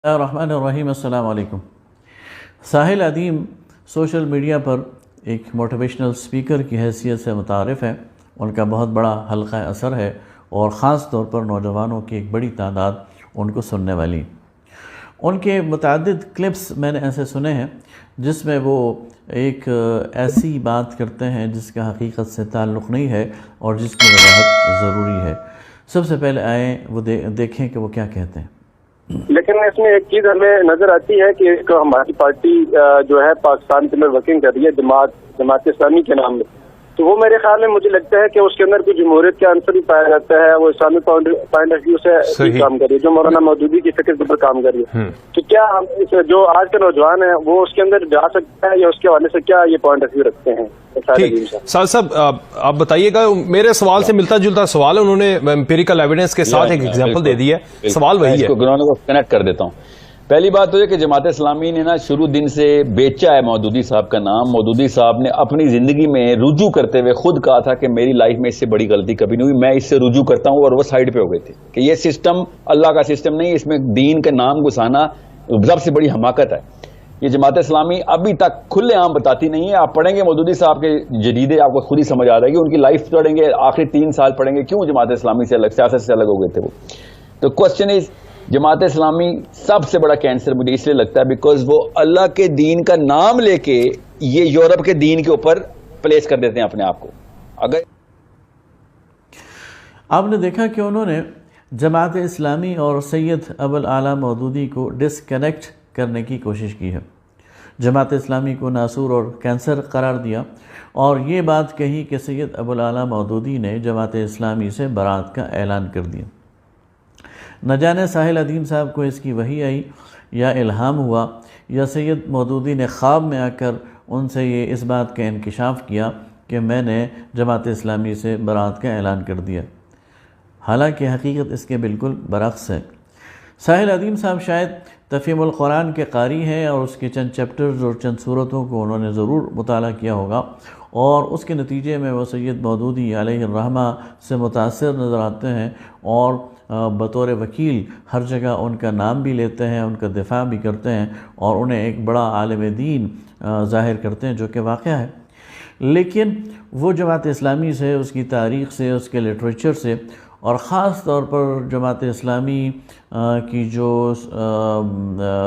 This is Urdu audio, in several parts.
الرحمن الرحیم، السلام علیکم۔ ساحل ادیم سوشل میڈیا پر ایک موٹیویشنل سپیکر کی حیثیت سے متعارف ہے۔ ان کا بہت بڑا حلقہ اثر ہے اور خاص طور پر نوجوانوں کی ایک بڑی تعداد ان کو سننے والی۔ ان کے متعدد کلپس میں نے ایسے سنے ہیں جس میں وہ ایک ایسی بات کرتے ہیں جس کا حقیقت سے تعلق نہیں ہے اور جس کی وضاحت ضروری ہے۔ سب سے پہلے آئیں وہ دیکھیں کہ وہ کیا کہتے ہیں۔ لیکن اس میں ایک چیز ہمیں نظر آتی ہے کہ ایک ہماری پارٹی جو ہے پاکستان کے اندر ورکنگ کر رہی ہے جماعت اسلامی کے نام میں، تو وہ میرے خیال میں مجھے لگتا ہے کہ اس کے اندر کوئی جمہوریت کا عنصر بھی پایا جاتا ہے۔ وہ اسلامی پوائنٹ آف ویو سے کام کر رہی ہے، جو مولانا مودودی کی فکر پر کام کر رہی ہے۔ تو کیا ہم جو آج کا نوجوان ہے وہ اس کے اندر جا سکتا ہے یا اس کے حوالے سے کیا یہ پوائنٹ آف ویو رکھتے ہیں؟ سال صاحب آپ بتائیے گا، میرے سوال سے ملتا جلتا سوال ہے، انہوں نے امپیریکل ایویڈنس کے ساتھ ایک ایگزامپل دے دی ہے، سوال وہی ہے۔ کنیکٹ کر دیتا ہوں۔ پہلی بات تو یہ کہ جماعت اسلامی نے شروع دن سے بیچا ہے مودودی صاحب کا نام۔ مودودی صاحب نے اپنی زندگی میں رجوع کرتے ہوئے خود کہا تھا کہ میری لائف میں اس سے بڑی غلطی کبھی نہیں ہوئی، میں اس سے رجوع کرتا ہوں، اور وہ سائیڈ پہ ہو گئے تھے کہ یہ سسٹم اللہ کا سسٹم نہیں، اس میں دین کا نام گھسانا سب سے بڑی حماقت ہے۔ یہ جماعت اسلامی ابھی تک کھلے عام بتاتی نہیں ہے۔ آپ پڑھیں گے مودودی صاحب کے جریدے، آپ کو خود ہی سمجھ آ جائے گی، ان کی لائف پڑھیں گے، آخری 3 سال پڑھیں گے کیوں جماعت اسلامی سے الگ، سیاست سے الگ ہو گئے تھے وہ۔ تو کوشچن از، جماعت اسلامی سب سے بڑا کینسر مجھے اس لیے لگتا ہے بیکاز وہ اللہ کے دین کا نام لے کے یہ یورپ کے دین کے اوپر پلیس کر دیتے ہیں اپنے آپ کو۔ اگر آپ نے دیکھا کہ انہوں نے جماعت اسلامی اور سید ابوالعالی مودودی کو ڈسکنیکٹ کرنے کی کوشش کی ہے، جماعت اسلامی کو ناسور اور کینسر قرار دیا، اور یہ بات کہی کہ سید ابوالعالی مودودی نے جماعت اسلامی سے برات کا اعلان کر دیا۔ نہ جانے ساحل ادیم صاحب کو اس کی وحی آئی یا الہام ہوا، یا سید مودودی نے خواب میں آ کر ان سے یہ اس بات کا انکشاف کیا کہ میں نے جماعت اسلامی سے برات کا اعلان کر دیا، حالانکہ حقیقت اس کے بالکل برعکس ہے۔ ساحل ادیم صاحب شاید تفہیم القرآن کے قاری ہیں اور اس کے چند چیپٹرز اور چند صورتوں کو انہوں نے ضرور مطالعہ کیا ہوگا، اور اس کے نتیجے میں وہ سید مودودی علیہ الرحمہ سے متاثر نظر آتے ہیں، اور بطور وکیل ہر جگہ ان کا نام بھی لیتے ہیں، ان کا دفاع بھی کرتے ہیں، اور انہیں ایک بڑا عالم دین ظاہر کرتے ہیں، جو کہ واقعہ ہے۔ لیکن وہ جماعت اسلامی سے، اس کی تاریخ سے، اس کے لٹریچر سے، اور خاص طور پر جماعت اسلامی کی جو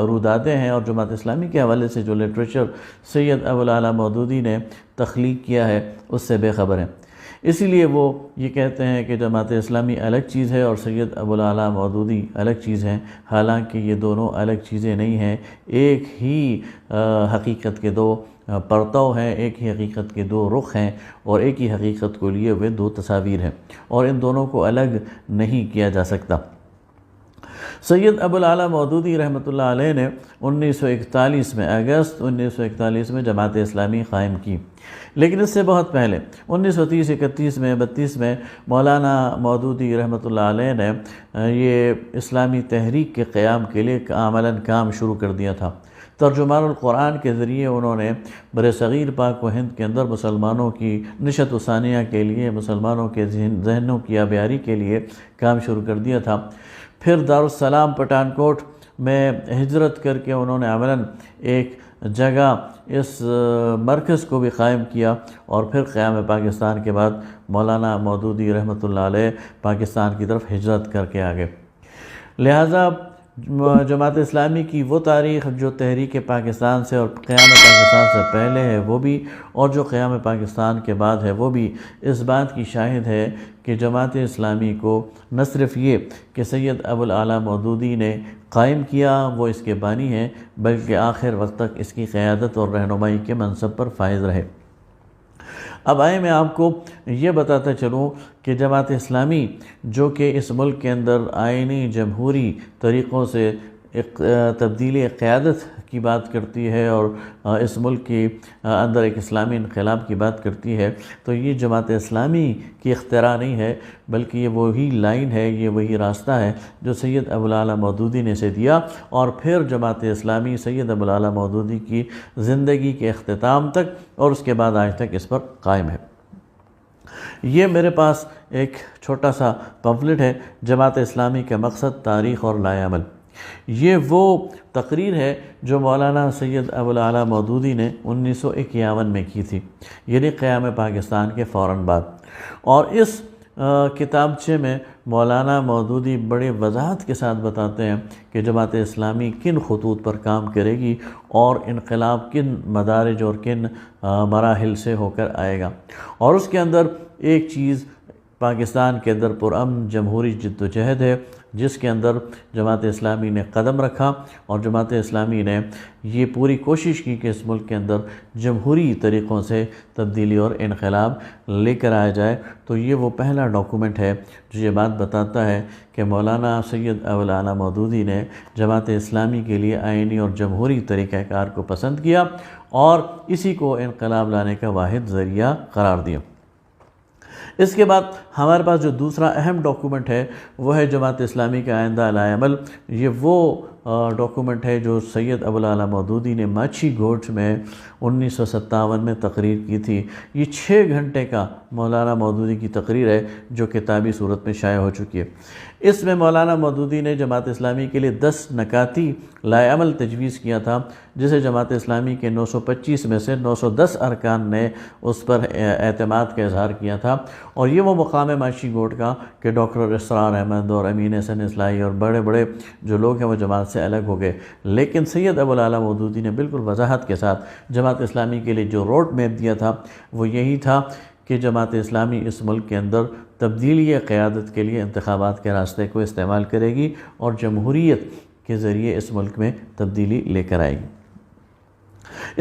رودادیں ہیں اور جماعت اسلامی کے حوالے سے جو لٹریچر سید ابوالعالی مودودی نے تخلیق کیا ہے، اس سے بے خبر ہیں۔ اسی لیے وہ یہ کہتے ہیں کہ جماعت اسلامی الگ چیز ہے اور سید ابوالعالی مودودی الگ چیز ہیں، حالانکہ یہ دونوں الگ چیزیں نہیں ہیں، ایک ہی حقیقت کے دو پرتو ہیں، ایک ہی حقیقت کے دو رخ ہیں، اور ایک ہی حقیقت کو لیے ہوئے دو تصاویر ہیں، اور ان دونوں کو الگ نہیں کیا جا سکتا۔ سید ابوالعالی مودودی رحمۃ اللہ علیہ نے 1941 میں، اگست 1941 میں جماعت اسلامی قائم کی، لیکن اس سے بہت پہلے 1930، 31 میں، 32 میں مولانا مودودی رحمۃ اللہ علیہ نے یہ اسلامی تحریک کے قیام کے لیے عملاً کام شروع کر دیا تھا۔ ترجمان القرآن کے ذریعے انہوں نے بر صغیر پاک و ہند کے اندر مسلمانوں کی نشت و ثانیہ کے لیے، مسلمانوں کے ذہنوں کی آبیاری کے لیے کام شروع کر دیا تھا۔ پھر دارالسلام پٹھان کوٹ میں ہجرت کر کے انہوں نے عملاً ایک جگہ اس مرکز کو بھی قائم کیا، اور پھر قیام پاکستان کے بعد مولانا مودودی رحمۃ اللہ علیہ پاکستان کی طرف ہجرت کر کے آگے۔ لہٰذا جماعت اسلامی کی وہ تاریخ جو تحریک پاکستان سے اور قیام پاکستان سے پہلے ہے وہ بھی، اور جو قیام پاکستان کے بعد ہے وہ بھی، اس بات کی شاہد ہے کہ جماعت اسلامی کو نہ صرف یہ کہ سید ابوالعالی مودودی نے قائم کیا، وہ اس کے بانی ہیں، بلکہ آخر وقت تک اس کی قیادت اور رہنمائی کے منصب پر فائز رہے۔ اب آئے میں آپ کو یہ بتاتا چلوں کہ جماعت اسلامی جو کہ اس ملک کے اندر آئینی جمہوری طریقوں سے تبدیلی قیادت کی بات کرتی ہے اور اس ملک کے اندر ایک اسلامی انقلاب کی بات کرتی ہے، تو یہ جماعت اسلامی کی اختراع نہیں ہے، بلکہ یہ وہی لائن ہے، یہ وہی راستہ ہے جو سید ابوالعالی مودودی نے اسے دیا، اور پھر جماعت اسلامی سید ابوالعالی مودودی کی زندگی کے اختتام تک اور اس کے بعد آج تک اس پر قائم ہے۔ یہ میرے پاس ایک چھوٹا سا پمفلٹ ہے، جماعت اسلامی کا مقصد، تاریخ اور لائے عمل۔ یہ وہ تقریر ہے جو مولانا سید ابوالعلا مودودی نے 1951 میں کی تھی، یعنی قیام پاکستان کے فوراً بعد۔ اور اس کتابچے میں مولانا مودودی بڑے وضاحت کے ساتھ بتاتے ہیں کہ جماعت اسلامی کن خطوط پر کام کرے گی اور انقلاب کن مدارج اور کن مراحل سے ہو کر آئے گا۔ اور اس کے اندر ایک چیز پاکستان کے اندر پرامن جمہوری جد و جہد ہے، جس کے اندر جماعت اسلامی نے قدم رکھا، اور جماعت اسلامی نے یہ پوری کوشش کی کہ اس ملک کے اندر جمہوری طریقوں سے تبدیلی اور انقلاب لے کر آیا جائے۔ تو یہ وہ پہلا ڈاکومنٹ ہے جو یہ بات بتاتا ہے کہ مولانا سید ابوالعلا مودودی نے جماعت اسلامی کے لیے آئینی اور جمہوری طریقہ کار کو پسند کیا اور اسی کو انقلاب لانے کا واحد ذریعہ قرار دیا۔ اس کے بعد ہمارے پاس جو دوسرا اہم ڈاکومنٹ ہے وہ ہے جماعت اسلامی کا آئندہ لائے عمل۔ یہ وہ ڈاکومنٹ ہے جو سید ابوالعلا مودودی نے ماچھی گھوٹ میں 1957 میں تقریر کی تھی۔ یہ 6 گھنٹے کا مولانا مودودی کی تقریر ہے جو کتابی صورت میں شائع ہو چکی ہے۔ اس میں مولانا مودودی نے جماعت اسلامی کے لیے 10 نکاتی لائے عمل تجویز کیا تھا، جسے جماعت اسلامی کے 925 میں سے 910 ارکان نے اس پر اعتماد کا اظہار کیا تھا۔ اور یہ وہ مقام ہے ماچھی گھوٹ کا کہ ڈاکٹر اسرار احمد اور امین حسن اصلاحی اور بڑے بڑے جو لوگ ہیں وہ جماعت سے الگ ہو گئے، لیکن سید ابوالعلا مودودی نے بالکل وضاحت کے ساتھ جماعت اسلامی کے لیے جو روڈ میپ دیا تھا وہ یہی تھا کہ جماعت اسلامی اس ملک کے اندر تبدیلی قیادت کے لیے انتخابات کے راستے کو استعمال کرے گی اور جمہوریت کے ذریعے اس ملک میں تبدیلی لے کر آئے گی۔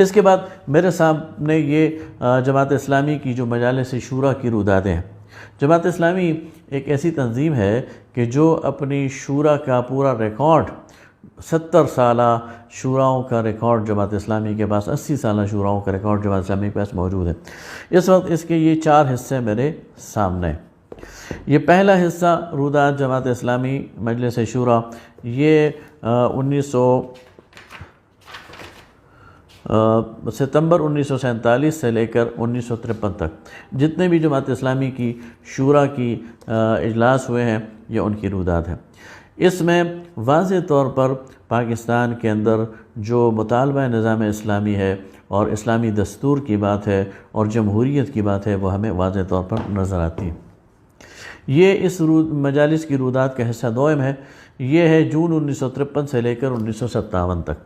اس کے بعد میرے سامنے یہ جماعت اسلامی کی جو مجالس شورا کی رودادیں ہیں۔ جماعت اسلامی ایک ایسی تنظیم ہے کہ جو اپنی شورا کا پورا ریکارڈ 70 سالہ شوراؤں کا ریکارڈ جماعت اسلامی کے پاس، 80 سالہ شوراؤں کا ریکارڈ جماعت اسلامی کے پاس موجود ہے۔ اس وقت اس کے یہ 4 حصے میرے سامنے ہیں۔ یہ پہلا حصہ روداد جماعت اسلامی مجلس شورا، یہ 19 ستمبر 1947 سے لے کر 1953 تک جتنے بھی جماعت اسلامی کی شورا کی اجلاس ہوئے ہیں یہ ان کی روداد ہے۔ اس میں واضح طور پر پاکستان کے اندر جو مطالبہ نظام اسلامی ہے اور اسلامی دستور کی بات ہے اور جمہوریت کی بات ہے وہ ہمیں واضح طور پر نظر آتی ہے۔ یہ اس مجالس کی روداد کا حصہ دوم ہے، یہ ہے جون 1953 سے لے کر 1957 تک۔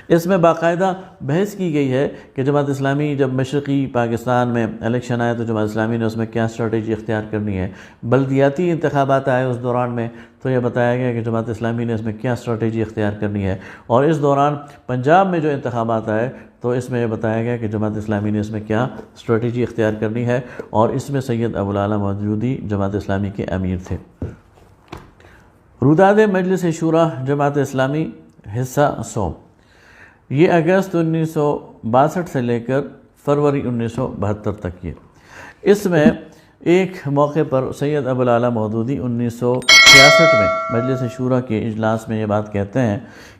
اس میں باقاعدہ بحث کی گئی ہے کہ جماعت اسلامی جب مشرقی پاکستان میں الیکشن آئے تو جماعت اسلامی نے اس میں کیا اسٹریٹجی اختیار کرنی ہے، بلدیاتی انتخابات آئے اس دوران میں تو یہ بتایا گیا کہ جماعت اسلامی نے اس میں کیا اسٹریٹجی اختیار کرنی ہے، اور اس دوران پنجاب میں جو انتخابات آئے تو اس میں یہ بتایا گیا کہ جماعت اسلامی نے اس میں کیا اسٹریٹجی اختیار کرنی ہے، اور اس میں سید ابوالعلا مودودی جماعت اسلامی کے امیر تھے۔ روداد مجلس شورا جماعت اسلامی حصہ سوم، یہ اگست 1962 سے لے کر فروری 1972 تک یہ۔ اس میں ایک موقع پر سید ابوالعلا مودودی 1966 میں مجلس شورا کے اجلاس میں یہ بات کہتے ہیں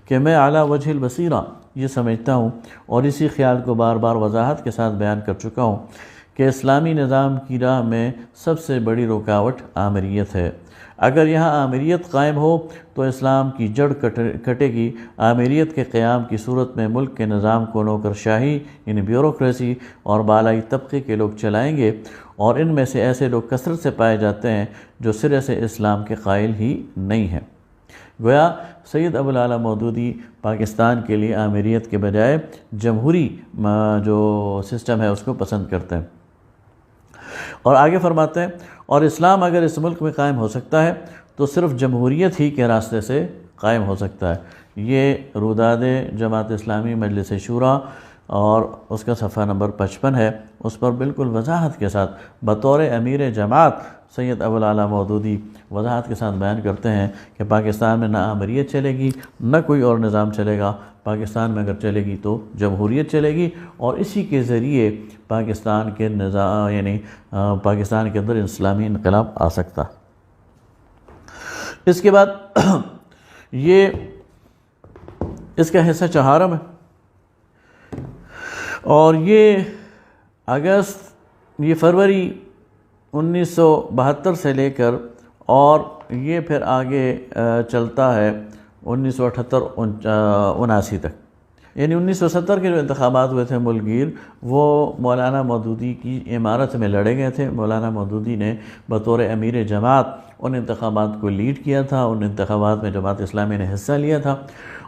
کہ میں اعلیٰ وجہ البصیرہ یہ سمجھتا ہوں اور اسی خیال کو بار بار وضاحت کے ساتھ بیان کر چکا ہوں کہ اسلامی نظام کی راہ میں سب سے بڑی رکاوٹ آمریت ہے۔ اگر یہاں آمریت قائم ہو تو اسلام کی جڑ کٹے گی۔ آمریت کے قیام کی صورت میں ملک کے نظام کو نوکر شاہی یعنی بیوروکریسی اور بالائی طبقے کے لوگ چلائیں گے، اور ان میں سے ایسے لوگ کثرت سے پائے جاتے ہیں جو سرے سے اسلام کے قائل ہی نہیں ہیں۔ گویا سید ابوالعلا مودودی پاکستان کے لیے آمریت کے بجائے جمہوری جو سسٹم ہے اس کو پسند کرتے ہیں، اور آگے فرماتے ہیں اور اسلام اگر اس ملک میں قائم ہو سکتا ہے تو صرف جمہوریت ہی کے راستے سے قائم ہو سکتا ہے۔ یہ روداد جماعت اسلامی مجلس شورا اور اس کا صفحہ نمبر 55 ہے، اس پر بالکل وضاحت کے ساتھ بطور امیر جماعت سید ابوالعلا مودودی وضاحت کے ساتھ بیان کرتے ہیں کہ پاکستان میں نہ آمریت چلے گی نہ کوئی اور نظام چلے گا، پاکستان میں اگر چلے گی تو جمہوریت چلے گی، اور اسی کے ذریعے پاکستان کے نظام یعنی پاکستان کے اندر اسلامی انقلاب آ سکتا۔ اس کے بعد یہ اس کا حصہ چہارم ہے، اور یہ فروری 1972 سے لے کر اور یہ پھر آگے چلتا ہے 1978-79 تک، یعنی 1970 کے جو انتخابات ہوئے تھے ملک گیر، وہ مولانا مودودی کی امارت میں لڑے گئے تھے۔ مولانا مودودی نے بطور امیر جماعت ان انتخابات کو لیڈ کیا تھا، ان انتخابات میں جماعت اسلامی نے حصہ لیا تھا،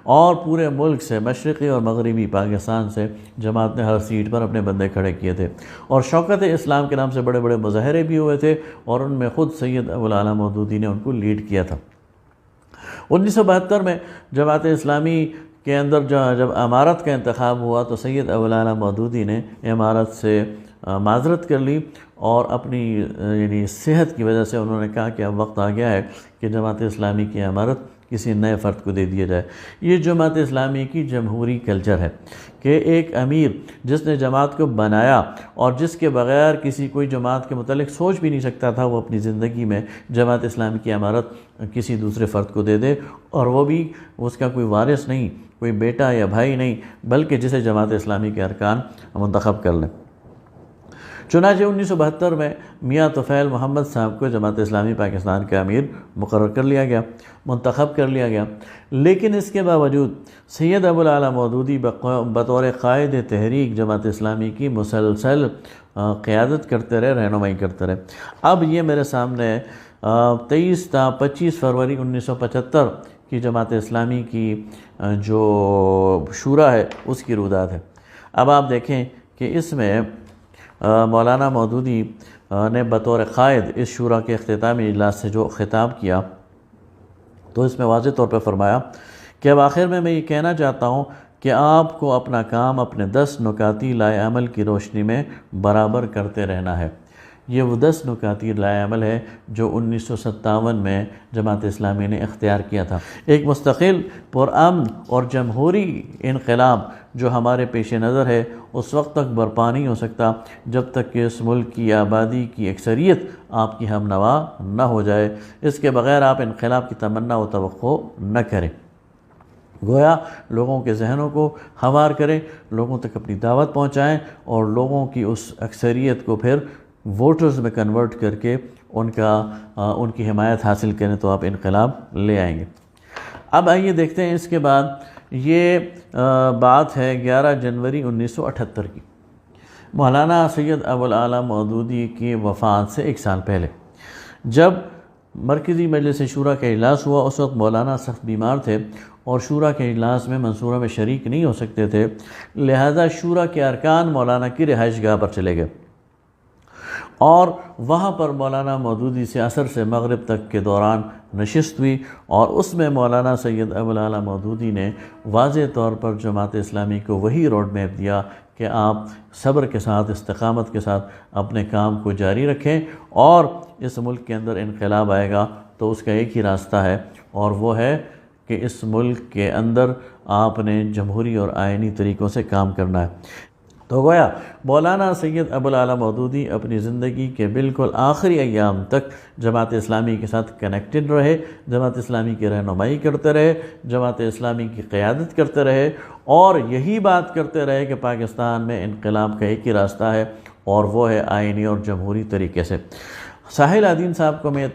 اور پورے ملک سے، مشرقی اور مغربی پاکستان سے جماعت نے ہر سیٹ پر اپنے بندے کھڑے کیے تھے، اور شوکت اسلام کے نام سے بڑے بڑے مظاہرے بھی ہوئے تھے، اور ان میں خود سید ابوالعلا مودودی نے ان کو لیڈ کیا تھا۔ 1972 میں جماعت اسلامی کے اندر جب امارت کا انتخاب ہوا تو سید ابوالعلا مودودی نے امارت سے معذرت کر لی، اور اپنی یعنی صحت کی وجہ سے انہوں نے کہا کہ اب وقت آ گیا ہے کہ جماعت اسلامی کی امارت کسی نئے فرد کو دے دیا جائے۔ یہ جماعت اسلامی کی جمہوری کلچر ہے کہ ایک امیر جس نے جماعت کو بنایا اور جس کے بغیر کسی کوئی جماعت کے متعلق سوچ بھی نہیں سکتا تھا، وہ اپنی زندگی میں جماعت اسلامی کی امارت کسی دوسرے فرد کو دے دے، اور وہ بھی اس کا کوئی وارث نہیں، کوئی بیٹا یا بھائی نہیں، بلکہ جسے جماعت اسلامی کے ارکان منتخب کر لیں۔ چنانچہ 1972 میں میاں طفیل محمد صاحب کو جماعت اسلامی پاکستان کا امیر مقرر کر لیا گیا، منتخب کر لیا گیا، لیکن اس کے باوجود سید ابوالعلا مودودی بطور قائد تحریک جماعت اسلامی کی مسلسل قیادت کرتے رہے، رہنمائی کرتے رہے۔ اب یہ میرے سامنے 23 تا 25 فروری 1975 کی جماعت اسلامی کی جو شورا ہے اس کی رودات ہے۔ اب آپ دیکھیں کہ اس میں مولانا مودودی نے بطور قائد اس شورا کے اختتامی اجلاس سے جو خطاب کیا تو اس میں واضح طور پہ فرمایا کہ اب آخر میں یہ کہنا چاہتا ہوں کہ آپ کو اپنا کام اپنے 10 نکاتی لائے عمل کی روشنی میں برابر کرتے رہنا ہے۔ یہ وہ 10 نکاتی لائے عمل ہے جو 1957 میں جماعت اسلامی نے اختیار کیا تھا۔ ایک مستقل، پرامن اور جمہوری انقلاب جو ہمارے پیش نظر ہے اس وقت تک برپا نہیں ہو سکتا جب تک کہ اس ملک کی آبادی کی اکثریت آپ کی ہم نوا نہ ہو جائے۔ اس کے بغیر آپ انقلاب کی تمنا و توقع نہ کریں۔ گویا لوگوں کے ذہنوں کو ہموار کریں، لوگوں تک اپنی دعوت پہنچائیں، اور لوگوں کی اس اکثریت کو پھر ووٹرز میں کنورٹ کر کے ان کی حمایت حاصل کریں تو آپ انقلاب لے آئیں گے۔ اب آئیے دیکھتے ہیں اس کے بعد یہ بات ہے 11 جنوری 1978 کی، مولانا سید ابوالعلا مودودی کی وفات سے 1 سال پہلے، جب مرکزی مجلس شورا کا اجلاس ہوا۔ اس وقت مولانا سخت بیمار تھے اور شورا کے اجلاس میں منصورہ میں شریک نہیں ہو سکتے تھے، لہذا شورا کے ارکان مولانا کی رہائش گاہ پر چلے گئے، اور وہاں پر مولانا مودودی سے عصر سے مغرب تک کے دوران نشست ہوئی، اور اس میں مولانا سید ابوالعلا مودودی نے واضح طور پر جماعت اسلامی کو وہی روڈ میپ دیا کہ آپ صبر کے ساتھ، استقامت کے ساتھ اپنے کام کو جاری رکھیں، اور اس ملک کے اندر انقلاب آئے گا تو اس کا ایک ہی راستہ ہے، اور وہ ہے کہ اس ملک کے اندر آپ نے جمہوری اور آئینی طریقوں سے کام کرنا ہے۔ تو گویا مولانا سید ابوالعلا مودودی اپنی زندگی کے بالکل آخری ایام تک جماعت اسلامی کے ساتھ کنیکٹڈ رہے، جماعت اسلامی کی رہنمائی کرتے رہے، جماعت اسلامی کی قیادت کرتے رہے، اور یہی بات کرتے رہے کہ پاکستان میں انقلاب کا ایک ہی راستہ ہے، اور وہ ہے آئینی اور جمہوری طریقے سے۔ ساحل عدین صاحب کو میں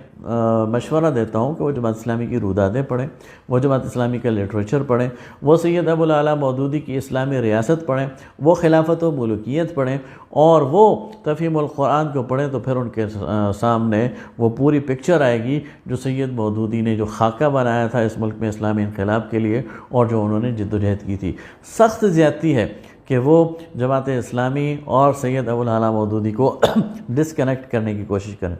مشورہ دیتا ہوں کہ وہ جماعت اسلامی کی روداتیں پڑھیں، وہ جماعت اسلامی کا لٹریچر پڑھیں، وہ سید ابوالعلا مودودی کی اسلامی ریاست پڑھیں، وہ خلافت و ملوکیت پڑھیں، اور وہ تفہیم القرآن کو پڑھیں، تو پھر ان کے سامنے وہ پوری پکچر آئے گی جو سید مودودی نے جو خاکہ بنایا تھا اس ملک میں اسلامی انقلاب کے لیے، اور جو انہوں نے جد و جہد کی تھی۔ سخت زیادتی ہے کہ وہ جماعت اسلامی اور سید ابوالعلا مودودی کو ڈسکنیکٹ کرنے کی کوشش کریں۔